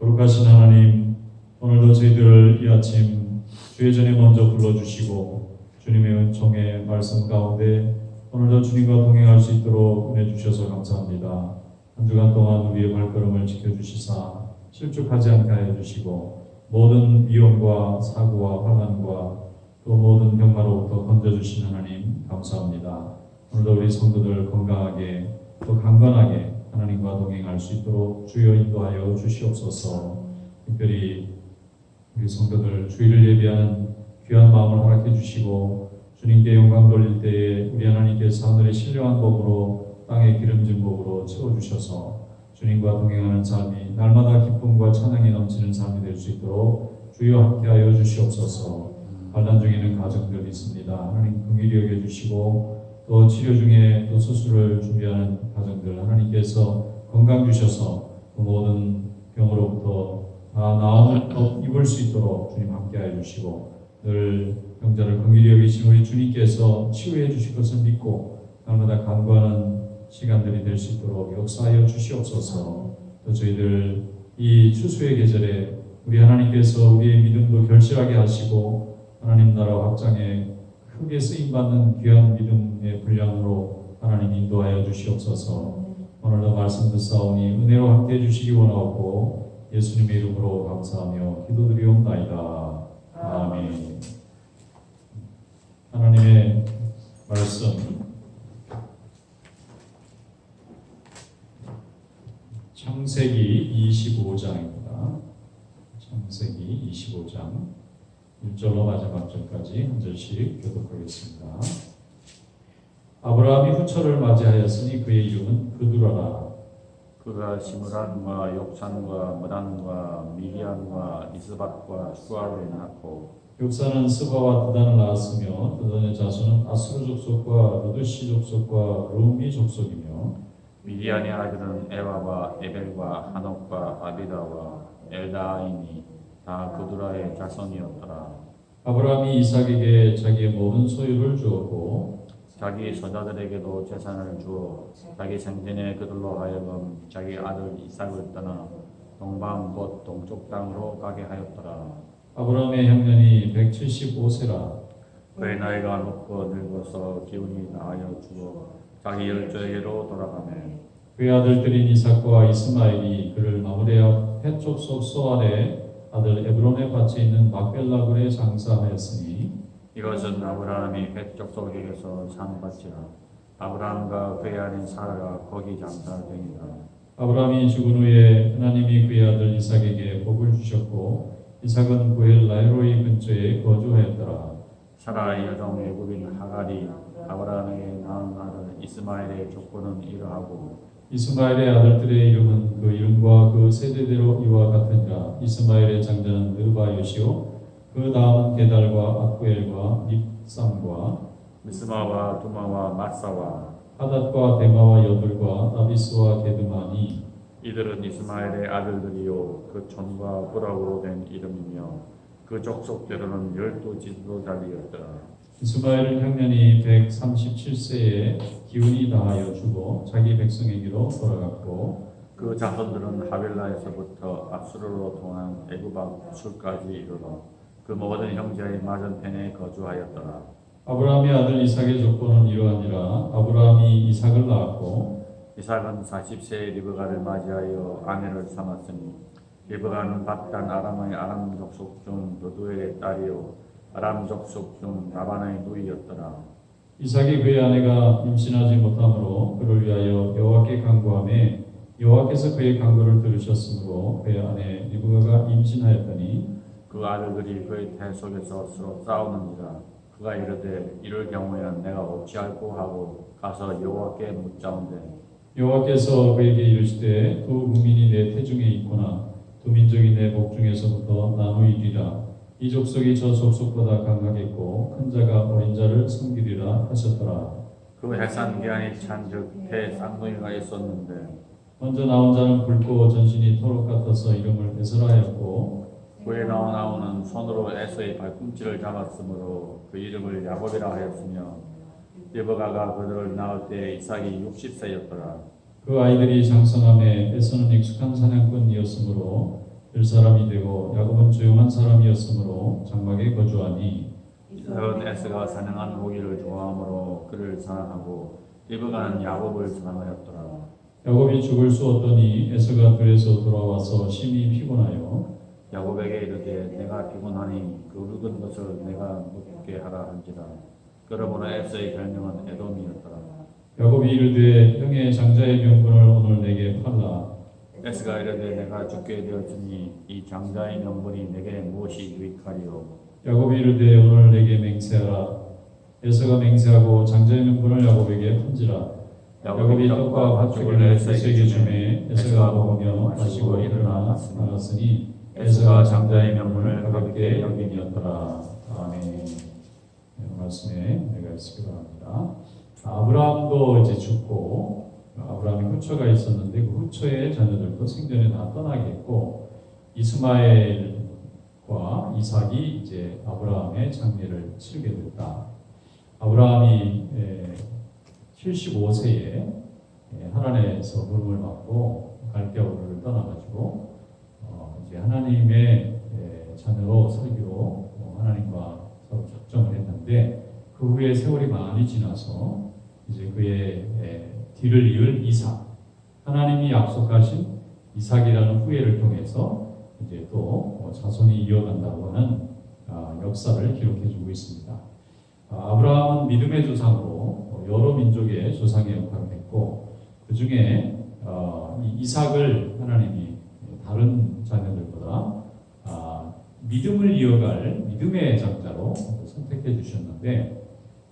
거룩하신 하나님, 오늘도 저희들을 이 아침 주의 전에 먼저 불러주시고 주님의 은총의 말씀 가운데 오늘도 주님과 동행할 수 있도록 은혜 주셔서 감사합니다. 한 주간 동안 우리의 발걸음을 지켜주시사 실족하지 않게 하여 주시고 모든 위험과 사고와 환난과 또 모든 병마로부터 건져주신 하나님 감사합니다. 오늘도 우리 성도들 건강하게 또 강건하게 하나님과 동행할 수 있도록 주여 인도하여 주시옵소서. 특별히 우리 성도들 주일을 예비하는 귀한 마음을 허락해 주시고 주님께 영광 돌릴 때에 우리 하나님께서 하늘의 신령한 복으로 땅의 기름진 복으로 채워주셔서 주님과 동행하는 삶이 날마다 기쁨과 찬양이 넘치는 삶이 될 수 있도록 주여 함께하여 주시옵소서. 환난 중에는 가정들이 있습니다. 하나님 긍휼히 여겨주시고 또 치료 중에 또 수술을 준비하는 가정들 하나님께서 건강 주셔서 그 모든 병으로부터 다 나음을 입을 수 있도록 주님 함께하여 주시고 늘 병자를 긍휼히 여기신 우리 주님께서 치유해 주실 것을 믿고 날마다 간구하는 시간들이 될 수 있도록 역사하여 주시옵소서. 또 저희들 이 추수의 계절에 우리 하나님께서 우리의 믿음도 결실하게 하시고 하나님 나라 확장에 크게 쓰임받는 귀한 믿음의 분량으로 하나님 인도하여 주시옵소서. 오늘도 말씀 듣사오니 은혜로 함께해 주시기 원하옵고 예수님의 이름으로 감사하며 기도드리옵나이다. 아멘. 하나님의 말씀 창세기 25장입니다. 창세기 25장 1절로 마지막 절까지 한 절씩 교독하겠습니다. 아브라함이 후처를 맞이하였으니 그의 이름은 그두라라. 그가 시므란과 욕산과 무단과 미디안과 이스박과 수아를 낳고 욕산은 스바와 드단을 낳았으며 드단의 자손은 아수르 족속과 르드시 족속과 루미 족속이며 미디안의 아들은 에와와 에벨과 하녹과 아비다와 엘다이니 다 그두라의 자손이었더라. 아브라함이 이삭에게 자기의 모든 소유를 주었고 자기 손자들에게도 재산을 주어 자기 생전에 그들로 하여금 자기 아들 이삭을 떠나 동방 곧 동쪽 땅으로 가게 하였더라. 아브라함의 형년이 175세라. 그의 나이가 높고 늙어서 기운이 나하여 죽어 자기 열조에게로 돌아가매 그의 아들들인 이삭과 이스마엘이 그를 마므레아 헷 족속 소알의 아들 에브론의 밭에 있는 막벨라굴에 장사하였으니 이것은 아브라함이 헷 족속에게서 산 밭이라. 아브라함과 그의 아내 사라가 거기 장사되니라. 아브라함이 죽은 후에 하나님이 그의 아들 이삭에게 복을 주셨고 이삭은 구엘 라이로이 근처에 거주하였더라. 사라의 여종 애굽인 하갈이 아브라함에게 낳은 아들 이스마엘의 조건은 이러하고 이스마엘의 아들들의 이름은 그 이름과 그 세대대로 이와 같으니라. 이스마엘의 장자는 느바요시요 그 다음은 게달과 아쿠엘과 밉삼과 미스마와 두마와 마사와 하닷과 데마와 여들과 나비스와 게드마니 이들은 이스마엘의 아들들이요 그 촌과 부락으로 된 이름이며 그 족속대로는 12지도자리였더라. 이스마엘은 형년이 137세에 기운이 다하여 죽어 자기 백성에게로 돌아갔고 그 그 자손들은 하빌라에서부터 압수르로 통한 애굽 앞술까지 이르러 그 모든 형제의 맞은편에 거주하였더라. 아브라함의 아들 이삭의 조건은 이러하니라. 아브라함이 이삭을 낳았고 이삭은 40세의 리브가를 맞이하여 아내를 삼았으니 리브가는 밧단 아람의 아람 족속 중 도두엘의 딸이요 아람 족속 중 라반의 누이였더라. 이삭이 그의 아내가 임신하지 못하므로 그를 위하여 여호와께 간구하매 여호와께서 그의 간구를 들으셨으므로 그의 아내 리브가가 임신하였더니 그 아들들이 그의 태 속에서 서로 싸우는지라. 그가 이르되 이럴 경우에는 내가 어찌할꼬 하고 가서 여호와께 묻자온대. 여호와께서 그에게 이르시되 두 국민이 내 태중에 있구나. 두 민족이 내 복중에서부터 나누이리라. 이 족속이 저 족속보다 강하겠고 큰 자가 어린 자를 섬기리라 하셨더라. 그 해산 기한이 찬즉 태 쌍둥이가 있었는데 먼저 나온 자는 붉고 전신이 토록 같아서 이름을 에스라하였고 후에 나온 아우는 손으로 에서의 발꿈치를 잡았으므로 그 이름을 야곱이라 하였으며 리브가가 그들을 낳을 때 이삭이 60세였더라. 그 아이들이 장성함에 에서는 익숙한 사냥꾼이었으므로 들 사람이 되고 야곱은 조용한 사람이었으므로 장막에 거주하니 이삭은 에스가 사냥한 고기를 좋아하므로 그를 사랑하고 리브가는 야곱을 사랑하였더라. 야곱이 죽을 쑤었더니 에서가 들에서 돌아와서 심히 피곤하여 야곱에게 이르되 내가 피곤하니 그 굵은 것을 내가 묻게 하라 한지라. 그러므로 에서의 별명은 에돔이었더라. 야곱이 이르되 형의 장자의 명분을 오늘 내게 팔라. 에스가 이르되 내가 죽게 되었으니 이 장자의 명분이 내게 무엇이 유익하리요. 야곱이 이르되 오늘 내게 맹세하라. 에서가 맹세하고 장자의 명분을 야곱에게 판지라. 야곱이 떡과 팥죽을 에서에게 주매 에서가 먹으며 마시고 일어났으니 에서가 장자의 명분을 가볍게 여김이었더라. 아멘. 이 말씀에 내가 있으기 바랍니다. 아브라함도 이제 죽고 아브라함이 후처가 있었는데 그 후처의 자녀들도 생전에 다 떠나겠고 이스마엘과 이삭이 이제 아브라함의 장례를 치르게 됐다. 아브라함이 75세에 하란에서 부름을 받고 갈대아우르를 떠나가지고 이제 하나님의 자녀로 살기로 하나님과 서로 작정을 했는데 그 후에 세월이 많이 지나서 이제 그의 뒤를 이을 이삭, 하나님이 약속하신 이삭이라는 후예를 통해서 이제 또 자손이 이어간다고 하는 역사를 기록해주고 있습니다. 아브라함은 믿음의 조상으로 여러 민족의 조상의 역할을 했고 그 중에 이삭을 하나님이 다른 자녀들보다 믿음을 이어갈 믿음의 장자로 선택해 주셨는데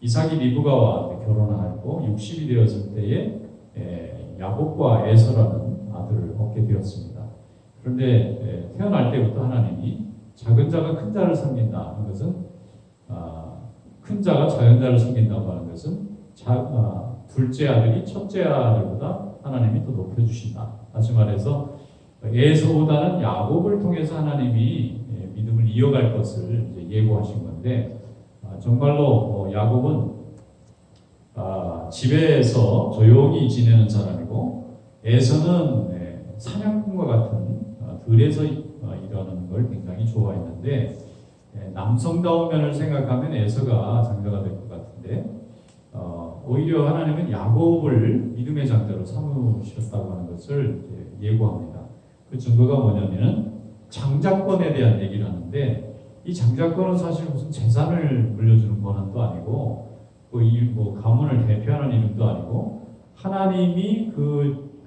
이삭이 리브가와 결혼하였고 60이 되었을 때에 야곱과 에서라는 아들을 얻게 되었습니다. 그런데 태어날 때부터 하나님이 작은 자가 큰 자를 섬긴다 하는 것은 큰 자가 작은 자를 섬긴다고 하는 것은 둘째 아들이 첫째 아들보다 하나님이 더 높여주신다. 다시 말해서 에서보다는 야곱을 통해서 하나님이 믿음을 이어갈 것을 이제 예고하신 건데 정말로 야곱은 집에서 조용히 지내는 사람이고 에서는 사냥꾼과 같은 들에서 일하는 걸 굉장히 좋아했는데 남성다운 면을 생각하면 에서가 장자가 될 것 같은데 오히려 하나님은 야곱을 믿음의 장자로 삼으셨다고 하는 것을 예고합니다. 그 증거가 뭐냐면은 장자권에 대한 얘기를 하는데 이 장자권은 사실 무슨 재산을 물려주는 권한도 아니고 뭐 가문을 대표하는 이름도 아니고 하나님이 그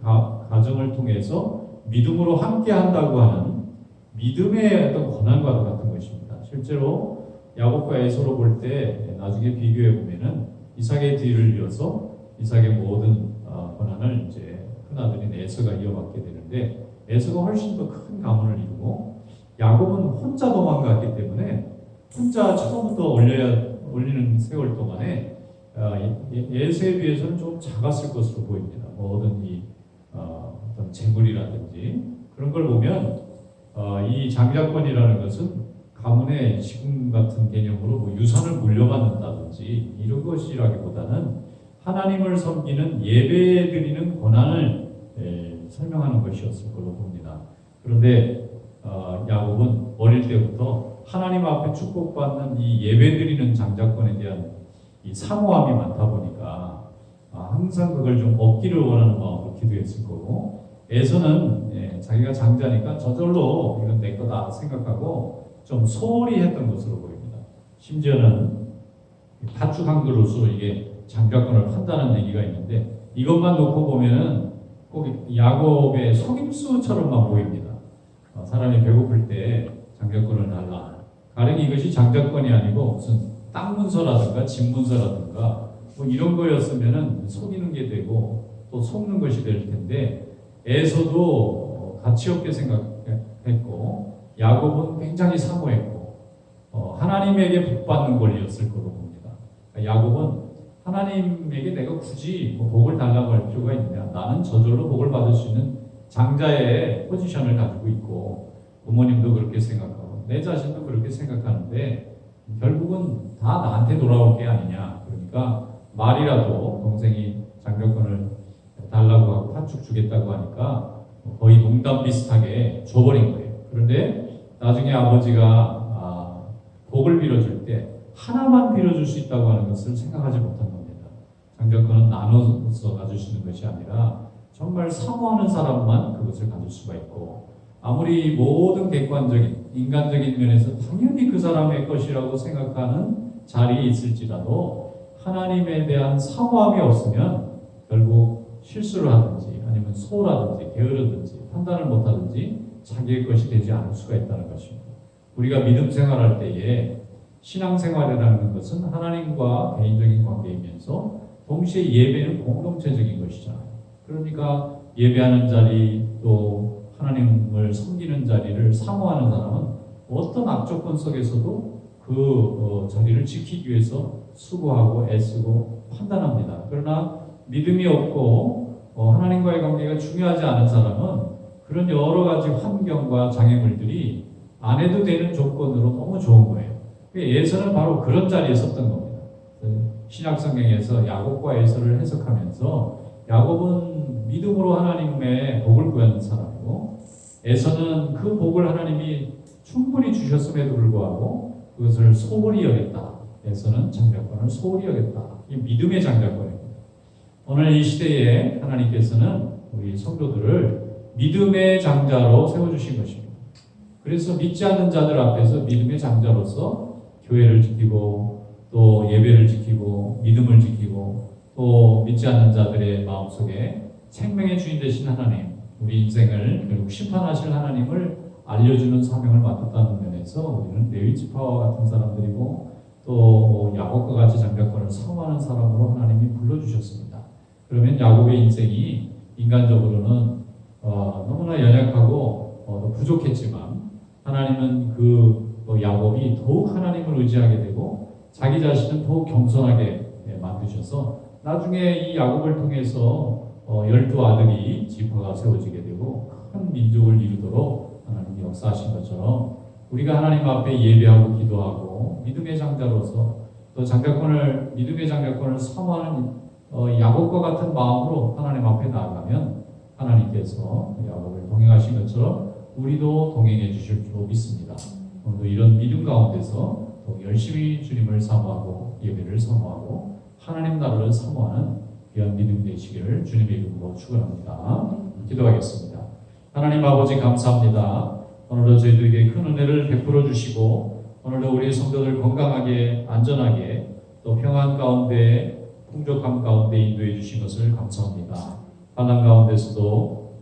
가정을 통해서 믿음으로 함께 한다고 하는 믿음의 어떤 권한과 같은 것입니다. 실제로 야곱과 에서로 볼 때 나중에 비교해 보면은 이삭의 뒤를 이어서 이삭의 모든 권한을 이제 큰 아들인 에서가 이어받게 되는데 에서가 훨씬 더 큰 가문을 이루고 야곱은 혼자 도망갔기 때문에 혼자 처음부터 올리는 세월 동안에 에서에 비해서는 좀 작았을 것으로 보입니다. 모든 어떤 재물이라든지 그런 걸 보면 이 장자권이라는 것은 가문의 지금 같은 개념으로 뭐 유산을 물려받는다든지 이런 것이라기보다는 하나님을 섬기는 예배드리는 권한을 설명하는 것이었을 걸로 봅니다. 그런데 야곱은 어릴 때부터 하나님 앞에 축복받는 이 예배드리는 장자권에 대한 이 사모함이 많다 보니까 항상 그걸 좀 얻기를 원하는 마음으로 기도했을 거고, 에서는 자기가 장자니까 저절로 이건 내 거다 생각하고 좀 소홀히 했던 것으로 보입니다. 심지어는 팥죽 한 그릇으로 이게 장자권을 판다는 얘기가 있는데, 이것만 놓고 보면은 꼭 야곱의 속임수처럼만 보입니다. 사람이 배고플 때 장자권을 달라. 가령 이것이 장자권이 아니고 무슨 땅 문서라든가 집 문서라든가 뭐 이런 거였으면은 속이는 게 되고 또 속는 것이 될 텐데, 에서도 가치 없게 생각했고 야곱은 굉장히 사모했고 하나님에게 복받는 권리였을 거로 봅니다. 야곱은 하나님에게 내가 굳이 복을 달라고 할 필요가 있느냐, 나는 저절로 복을 받을 수 있는 장자의 포지션을 가지고 있고, 부모님도 그렇게 생각하고 내 자신도 그렇게 생각하는데 결국은 다 나한테 돌아올 게 아니냐. 그러니까 말이라도 동생이 장자권을 달라고 하고 팥죽 주겠다고 하니까 거의 농담 비슷하게 줘버린 거예요. 그런데 나중에 아버지가 복을 빌어줄 때 하나만 빌어줄 수 있다고 하는 것을 생각하지 못한 겁니다. 장자권은 나눠서 가질 수 있는 것이 아니라 정말 사모하는 사람만 그것을 가질 수가 있고, 아무리 모든 객관적인 인간적인 면에서 당연히 그 사람의 것이라고 생각하는 자리에 있을지라도 하나님에 대한 사모함이 없으면 결국 실수를 하든지 아니면 소홀하든지 게으르든지 판단을 못하든지 자기의 것이 되지 않을 수가 있다는 것입니다. 우리가 믿음 생활할 때에 신앙생활이라는 것은 하나님과 개인적인 관계이면서 동시에 예배는 공동체적인 것이잖아요. 그러니까 예배하는 자리 또 하나님을 섬기는 자리를 사모하는 사람은 어떤 악조건 속에서도 그 자리를 지키기 위해서 수고하고 애쓰고 판단합니다. 그러나 믿음이 없고 하나님과의 관계가 중요하지 않은 사람은 그런 여러 가지 환경과 장애물들이 안 해도 되는 조건으로 너무 좋은 거예요. 에서는 바로 그런 자리에 섰던 겁니다. 신약성경에서 야곱과 에서를 해석하면서 야곱은 믿음으로 하나님의 복을 구하는 사람이고, 에서는 그 복을 하나님이 충분히 주셨음에도 불구하고 그것을 소홀히 여겼다. 에서는 장자권을 소홀히 여겼다. 이 믿음의 장자권입니다. 오늘 이 시대에 하나님께서는 우리 성도들을 믿음의 장자로 세워주신 것입니다. 그래서 믿지 않는 자들 앞에서 믿음의 장자로서 교회를 지키고 또 예배를 지키고 믿음을 지키고 또 믿지 않는 자들의 마음속에 생명의 주인 되신 하나님, 우리 인생을 결국 심판하실 하나님을 알려주는 사명을 맡았다는 면에서 우리는 레위 지파와 같은 사람들이고 또 야곱과 같이 장자권을 사모하는 사람으로 하나님이 불러주셨습니다. 그러면 야곱의 인생이 인간적으로는 너무나 연약하고 부족했지만 하나님은 야곱이 더욱 하나님을 의지하게 되고 자기 자신은 더욱 겸손하게 만드셔서 나중에 이 야곱을 통해서 12아들이 지파가 세워지게 되고 큰 민족을 이루도록 하나님이 역사하신 것처럼 우리가 하나님 앞에 예배하고 기도하고 믿음의 장자로서 또 믿음의 장자권을 사모하는 야곱과 같은 마음으로 하나님 앞에 나아가면 하나님께서 야곱을 동행하신 것처럼 우리도 동행해 주실 줄 믿습니다. 오늘도 이런 믿음 가운데서 더 열심히 주님을 사모하고 예배를 사모하고 하나님 나라를 사모하는 귀한 믿음 되시기를 주님의 이름으로 축원합니다. 기도하겠습니다. 하나님 아버지 감사합니다. 오늘도 저희들에게 큰 은혜를 베풀어 주시고 오늘도 우리의 성도들 건강하게 안전하게 또 평안 가운데 풍족함 가운데 인도해 주신 것을 감사합니다. 환난 가운데서도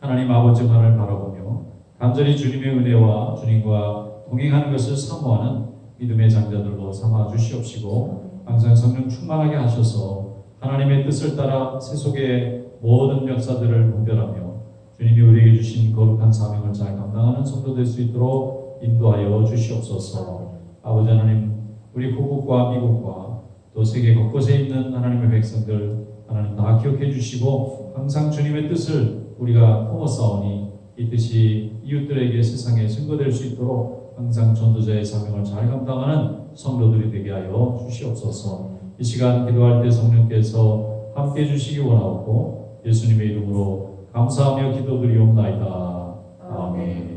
하나님 아버지만을 바라보며 간절히 주님의 은혜와 주님과 동행하는 것을 사모하는 믿음의 장자들로 삼아 주시옵시고 항상 성령 충만하게 하셔서 하나님의 뜻을 따라 세속의 모든 역사들을 분별하며 주님이 우리에게 주신 거룩한 사명을 잘 감당하는 성도 될 수 있도록 인도하여 주시옵소서. 아버지 하나님, 우리 고국과 미국과 또 세계 곳곳에 있는 하나님의 백성들 하나님 다 기억해 주시고 항상 주님의 뜻을 우리가 품었사오니 이 뜻이 이웃들에게 세상에 증거될 수 있도록 항상 전도자의 사명을 잘 감당하는 성도들이 되게 하여 주시옵소서. 이 시간 기도할 때 성령께서 함께 해주시기 원하옵고 예수님의 이름으로 감사하며 기도드리옵나이다. 아멘.